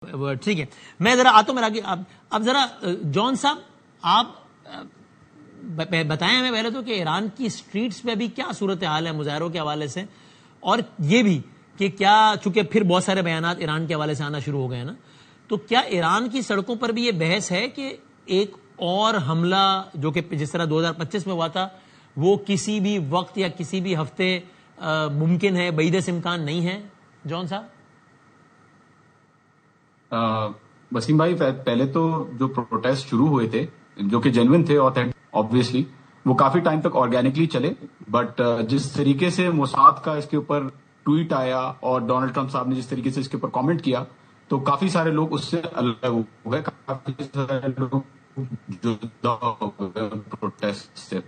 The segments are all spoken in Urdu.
ٹھیک ہے، میں ذرا آتا ہوں میرا آگے. اب ذرا جان صاحب آپ بتائیں ہمیں پہلے تو کہ ایران کی اسٹریٹس پہ ابھی کیا صورتحال ہے مظاہروں کے حوالے سے، اور یہ بھی کہ کیا چونکہ پھر بہت سارے بیانات ایران کے حوالے سے آنا شروع ہو گئے نا، تو کیا ایران کی سڑکوں پر بھی یہ بحث ہے کہ ایک اور حملہ جو کہ جس طرح 2025 میں ہوا تھا وہ کسی بھی وقت یا کسی بھی ہفتے ممکن ہے، بعید سے امکان نہیں ہے؟ جان صاحب. وسیم بھائی، پہلے تو جو پروٹیسٹ شروع ہوئے تھے جو کہ جینوئن تھے آبویسلی، وہ کافی ٹائم تک آرگینکلی چلے، بٹ جس طریقے سے موساد کا اس کے اوپر ٹویٹ آیا اور ڈونلڈ ٹرمپ صاحب نے جس طریقے سے اس کے اوپر کامنٹ کیا تو کافی سارے لوگ اس سے الگ ہو گئے، کافی سارے لوگ جدا ہو گئے پروٹیسٹ سے.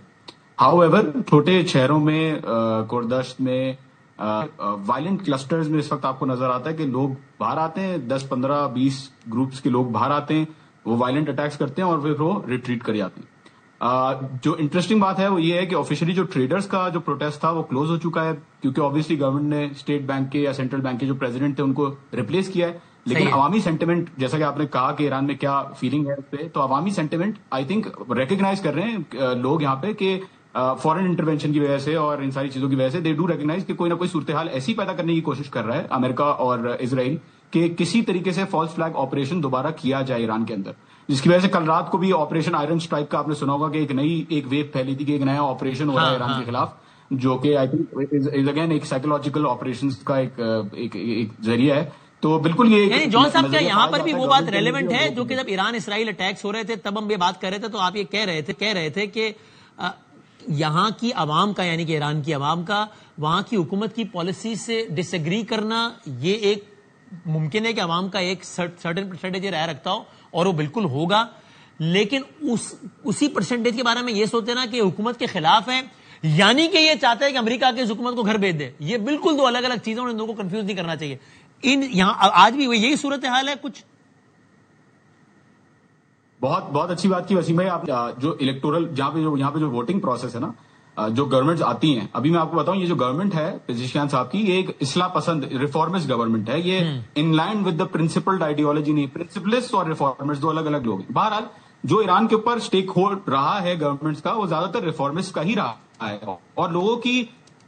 ہاؤ ایور چھوٹے شہروں میں کوردشت میں وائلنٹ کلسٹرز میں اس وقت آپ کو نظر آتا ہے کہ لوگ باہر آتے ہیں، 10 15 20 گروپس کے لوگ باہر آتے ہیں، وہ وائلنٹ اٹیکس کرتے ہیں اور پھر وہ ریٹریٹ کر جاتے ہیں. جو انٹرسٹنگ بات ہے وہ یہ ہے کہ آفیشلی جو ٹریڈرز کا جو پروٹیسٹ تھا وہ کلوز ہو چکا ہے، کیونکہ آبویسلی گورنمنٹ نے اسٹیٹ بینک کے یا سینٹرل بینک کے جو پریزیڈنٹ تھے ان کو ریپلیس کیا ہے. لیکن عوامی سینٹیمنٹ، جیسا کہ آپ نے کہا کہ ایران میں کیا فیلنگ ہے اس پہ، تو عوامی سینٹیمنٹ آئی تھنک ریکگنائز کر رہے ہیں لوگ یہاں پہ کہ فورن انٹروینشن کی وجہ سے اور ان ساری چیزوں کی وجہ سے دے ڈو ریکگنائز کہ کوئی نہ کوئی صورتحال ایسی پیدا کرنے کی کوشش کر رہا ہے امریکہ اور اسرائیل کہ کسی طریقے سے فالس فلیگ آپریشن دوبارہ کیا جائے ایران کے اندر، جس کی وجہ سے کل رات کو بھی آپریشن آئرن اسٹرائک کا آپ نے سنا ہوگا کہ ایک ویو پھیلی تھی کہ ایک نیا آپریشن ہو رہا ہے ایران کے خلاف، جو کہ آئی تھنک از اگین ایک سائیکولوجیکل آپریشن کا ایک ذریعہ ہے. تو بالکل یہ یعنی جان صاحب کیا یہاں پر بھی وہ بات ریلیونٹ ہے جو کہ جب ایران اسرائیل اٹیکس ہو رہے تھے تب ہم یہ بات کر رہے تھے، تو آپ یہ کہہ رہے تھے کہ یہاں کی عوام کا، یعنی کہ ایران کی عوام کا وہاں کی حکومت کی پالیسی سے ڈس ایگری کرنا یہ ایک ممکن ہے کہ عوام کا ایک سرٹن پرسنٹیج رائے رکھتا ہو اور وہ بالکل ہوگا، لیکن اسی پرسنٹیج کے بارے میں یہ سوچتے نا کہ حکومت کے خلاف ہے، یعنی کہ یہ چاہتا ہے کہ امریکہ کی حکومت کو گھر بھیج دے. یہ بالکل دو الگ الگ چیزیں، ان دونوں کو کنفیوز نہیں کرنا چاہیے. یہاں آج بھی یہی صورتحال ہے کچھ. بہت اچھی بات کی وسیم بھائی آپ. جو الیکٹورل یہاں پہ جو ووٹنگ پروسیس ہے نا، جو گورنمنٹس آتی ہیں، ابھی میں آپ کو بتاؤں یہ جو گورنمنٹ ہے پزیشن صاحب کی، یہ ایک اصلاح پسند ریفارمسٹ گورنمنٹ ہے. یہ in line with the principled ideology نہیں، پرنسپلسٹ اور ریفارمسٹ دو الگ الگ لوگ ہیں. بہرحال جو ایران کے اوپر اسٹیک ہولڈ رہا ہے گورنمنٹس کا وہ زیادہ تر ریفارمسٹ کا ہی رہا ہے، اور لوگوں کی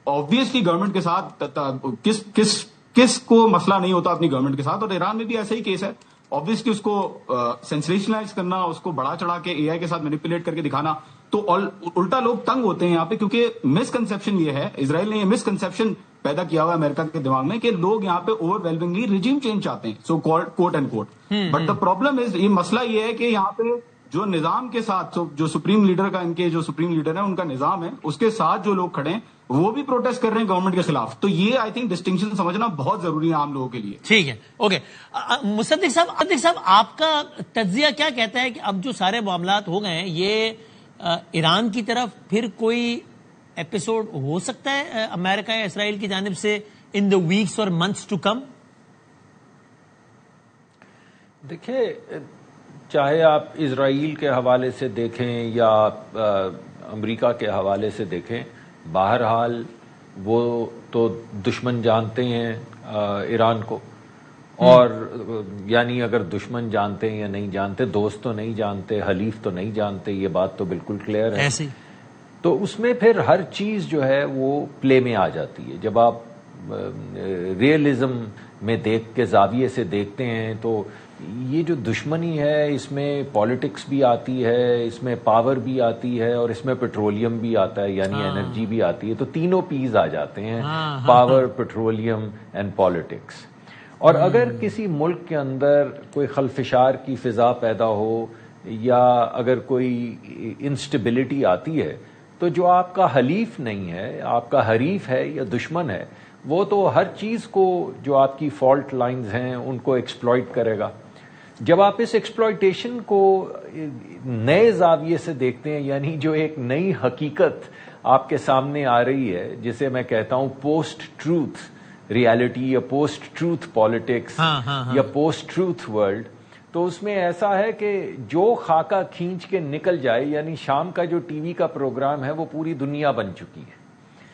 آبویسلی گورنمنٹ کے ساتھ کس کو مسئلہ نہیں ہوتا اپنی گورنمنٹ کے ساتھ، اور ایران میں بھی ایسا ہی کیس ہے. آبویسلی اس کو سینسیشنلائز کرنا، اس کو بڑا چڑھا کے اے آئی کے ساتھ مینیپولیٹ کر کے دکھانا، تو الٹا لوگ تنگ ہوتے ہیں یہاں پہ، کیونکہ مس کنسپشن یہ ہے، اسرائیل نے یہ مس کنسپشن پیدا کیا ہوا ہے امریکہ کے دماغ میں کہ لوگ یہاں پہ اوور ویلمنگلی ریجیم چینج چاہتے ہیں، so quote and quote. But the problem is, یہ مسئلہ یہ ہے کہ یہاں پہ جو نظام کے ساتھ جو سپریم لیڈر کا، ان کے جو سپریم لیڈر ہے ان کا نظام ہے، اس کے ساتھ جو لوگ کھڑے ہیں وہ بھی پروٹیسٹ کر رہے ہیں گورنمنٹ کے خلاف. تو یہ آئی تھنک ڈسٹنکشن سمجھنا بہت ضروری ہے عام لوگوں کے لیے. ٹھیک ہے، اوکے. مصدق صاحب آپ کا تجزیہ کیا کہتا ہے کہ اب جو سارے معاملات ہو گئے ہیں، یہ ایران کی طرف پھر کوئی ایپیسوڈ ہو سکتا ہے امریکہ یا اسرائیل کی جانب سے ان دا ویکس اور منتھس ٹو کم؟ دیکھیں، چاہے آپ اسرائیل کے حوالے سے دیکھیں یا امریکہ کے حوالے سے دیکھیں، بہرحال وہ تو دشمن جانتے ہیں ایران کو، اور یعنی اگر دشمن جانتے ہیں یا نہیں جانتے، دوست تو نہیں جانتے، حلیف تو نہیں جانتے، یہ بات تو بالکل کلیئر ہے. تو اس میں پھر ہر چیز جو ہے وہ پلے میں آ جاتی ہے. جب آپ ریئلزم میں دیکھ کے زاویے سے دیکھتے ہیں تو یہ جو دشمنی ہے اس میں پالیٹکس بھی آتی ہے، اس میں پاور بھی آتی ہے، اور اس میں پیٹرولیم بھی آتا ہے، یعنی انرجی بھی آتی ہے. تو تینوں پیز آ جاتے ہیں، پاور، پیٹرولیم اینڈ پالیٹکس. اور اگر کسی ملک کے اندر کوئی خلفشار کی فضا پیدا ہو یا اگر کوئی انسٹیبلٹی آتی ہے، تو جو آپ کا حلیف نہیں ہے، آپ کا حریف ہے یا دشمن ہے، وہ تو ہر چیز کو، جو آپ کی فالٹ لائنز ہیں ان کو ایکسپلائٹ کرے گا. جب آپ اس ایکسپلائٹیشن کو نئے زاویے سے دیکھتے ہیں، یعنی جو ایک نئی حقیقت آپ کے سامنے آ رہی ہے، جسے میں کہتا ہوں پوسٹ ٹروتھ ریالٹی یا پوسٹ ٹروتھ پالیٹکس یا پوسٹ ٹروتھ ورلڈ، تو اس میں ایسا ہے کہ جو خاکہ کھینچ کے نکل جائے، یعنی شام کا جو ٹی وی کا پروگرام ہے وہ پوری دنیا بن چکی ہے.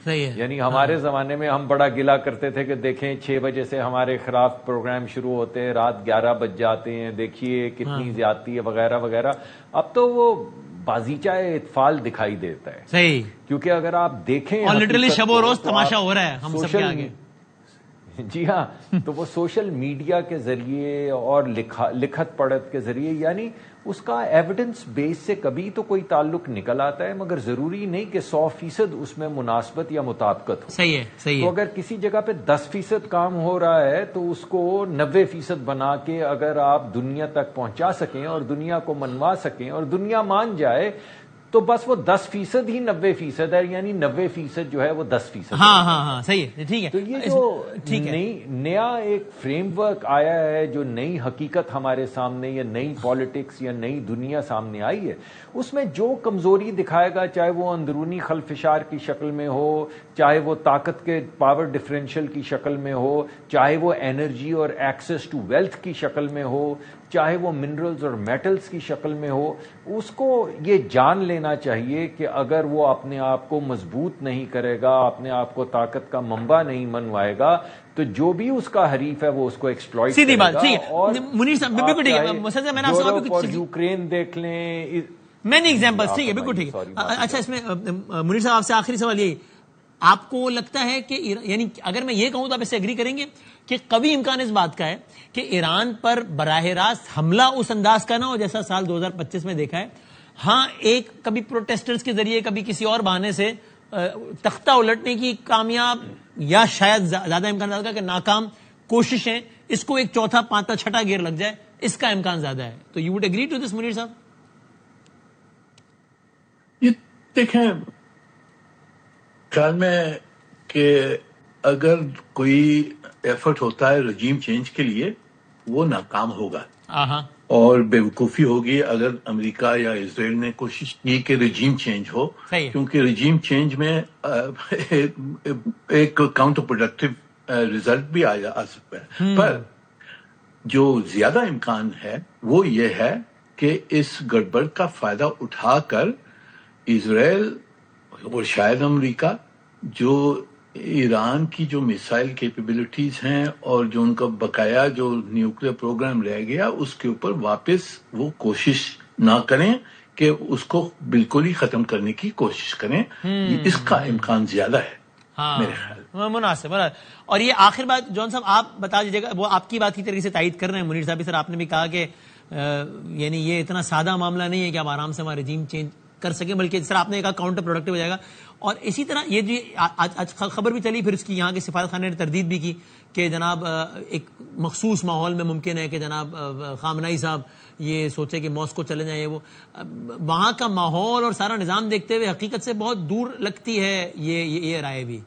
صحیح ہے. یعنی ہمارے زمانے میں ہم بڑا گلا کرتے تھے کہ دیکھیں 6 بجے سے ہمارے خلاف پروگرام شروع ہوتے ہیں، رات 11 بج جاتے ہیں، دیکھیے کتنی زیادتی ہے وغیرہ وغیرہ. اب تو وہ بازیچہ اطفال دکھائی دیتا ہے. صحیح. کیونکہ اگر آپ دیکھیں اور لٹرلی حقیقت شب و کو روز تو تماشا آپ ہو رہا ہے ہم سب کے آگے. جی ہاں، تو وہ سوشل میڈیا کے ذریعے اور لکھت پڑھت کے ذریعے، یعنی اس کا ایویڈنس بیس سے کبھی تو کوئی تعلق نکل آتا ہے، مگر ضروری نہیں کہ 100% اس میں مناسبت یا مطابقت ہو. صحیح ہے. صحیح تو ہے. اگر کسی جگہ پہ 10% کام ہو رہا ہے تو اس کو 90% بنا کے اگر آپ دنیا تک پہنچا سکیں اور دنیا کو منوا سکیں اور دنیا مان جائے تو بس وہ 10% ہی 90% ہے، یعنی 90% جو ہے وہ 10%. ہاں ہاں ہاں صحیح ہے. ٹھیک ہے. تو یہ جو نیا ایک فریم ورک آیا ہے، جو نئی حقیقت ہمارے سامنے یا نئی پالیٹکس یا نئی دنیا سامنے آئی ہے، اس میں جو کمزوری دکھائے گا، چاہے وہ اندرونی خلفشار کی شکل میں ہو، چاہے وہ طاقت کے پاور ڈفرینشل کی شکل میں ہو، چاہے وہ انرجی اور ایکسس ٹو ویلتھ کی شکل میں ہو، چاہے وہ منرلز اور میٹلز کی شکل میں ہو، اس کو یہ جان لینا چاہیے کہ اگر وہ اپنے آپ کو مضبوط نہیں کرے گا، اپنے آپ کو طاقت کا منبع نہیں منوائے گا، تو جو بھی اس کا حریف ہے وہ اس کو ایکسپلائٹ کرے گا. سیدھی بات. ٹھیک ہے اور منیر صاحب بالکل ٹھیک ہے. مسلسل میں نے آپ سے یورپ اور یوکرین دیکھ لیں، مینی ایگزامپلس. ٹھیک ہے بالکل ٹھیک ہے. اچھا اس میں منیر صاحب آپ سے آخری سوال یہی، آپ کو لگتا ہے کہ یعنی اگر میں یہ کہوں تو آپ اس سے ایگری کریں گے کہ قوی امکان اس بات کا ہے کہ ایران پر براہ راست حملہ اس انداز کا نہ ہو جیسا سال 2025 میں دیکھا ہے؟ ہاں ایک کبھی پروٹیسٹرز کے ذریعے کبھی کسی اور بہانے سے تختہ الٹنے کی کامیاب یا شاید زیادہ امکان کا کہ ناکام کوششیں، اس کو ایک چوتھا پانچواں چھٹا گیئر لگ جائے، اس کا امکان زیادہ ہے. تو you would agree to this Munir صاحب؟ یہ دیکھیں خیال میں کہ اگر کوئی ایفرٹ ہوتا ہے رجیم چینج کے لیے وہ ناکام ہوگا اور بیوقوفی ہوگی اگر امریکہ یا اسرائیل نے کوشش کی کہ رجیم چینج ہو، کیونکہ رجیم چینج میں ایک کاؤنٹر پروڈکٹیو ریزلٹ بھی آ سکتا ہے. پر جو زیادہ امکان ہے وہ یہ ہے کہ اس گڑبڑ کا فائدہ اٹھا کر اسرائیل اور شاید امریکہ جو ایران کی جو میسائل کیپیبلٹیز ہیں اور جو ان کا بقایا جو نیوکلیر پروگرام رہ گیا اس کے اوپر واپس وہ کوشش نہ کریں کہ اس کو بالکل ہی ختم کرنے کی کوشش کریں. اس کا امکان زیادہ ہے میرے خیال. مناسب. اور یہ آخر بات جون صاحب آپ بتا دیجیے گا، وہ آپ کی بات کی طریقے سے تائید کر رہے ہیں منیر صاحب. سر آپ نے بھی کہا کہ یعنی یہ اتنا سادہ معاملہ نہیں ہے کہ آپ آرام سے ہمارا رجیم چینج کر سکیں، بلکہ سر آپ نے کہا کاؤنٹر پروڈکٹیو ہو جائے گا. اور اسی طرح یہ جو آج خبر بھی چلی، پھر اس کی یہاں کے سفارت خانے نے تردید بھی کی کہ جناب ایک مخصوص ماحول میں ممکن ہے کہ جناب خامنہئی صاحب یہ سوچے کہ ماسکو چلے جائیں. وہ وہاں کا ماحول اور سارا نظام دیکھتے ہوئے حقیقت سے بہت دور لگتی ہے یہ رائے بھی.